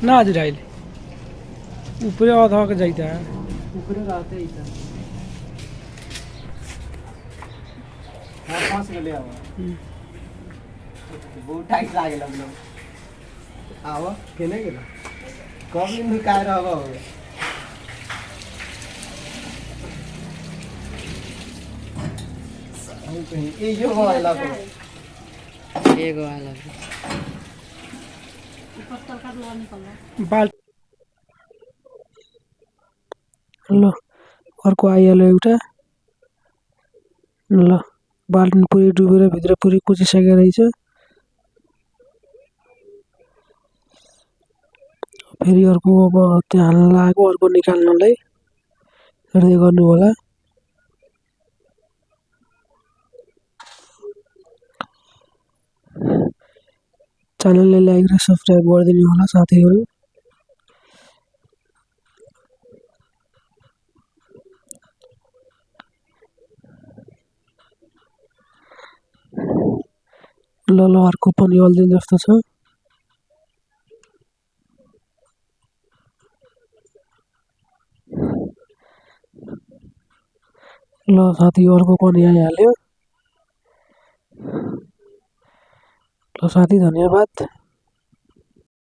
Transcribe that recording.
ना आज जाइले ऊपर आधा के जाइता है ऊपर रहते ही था हां पास के ले आओ बहुत टाइट लागे लगलो आओ केने गेला कब दिन काय रहबो हम कहीं ए जो वाला को एगो वाला पत्थर का लो निकल बाल ल अर्को आइहाल्यो एउटा ल बाल्टिन पुरै डुबेर भित्र पुरै कुचिसकेको रहेछ फेरि अर्को अब त्यहाँ हाल्न लागेको अर्को निकाल्नलाई हेर्दै गर्नु होला च्यानललाई लाइक र सब्स्क्राइब गरिदिनु होला साथीहरु ल अर्को पनि हल्दिन जस्तो छ ल साथी अर्को पनि आइहाल्यो ल साथी धन्यवाद।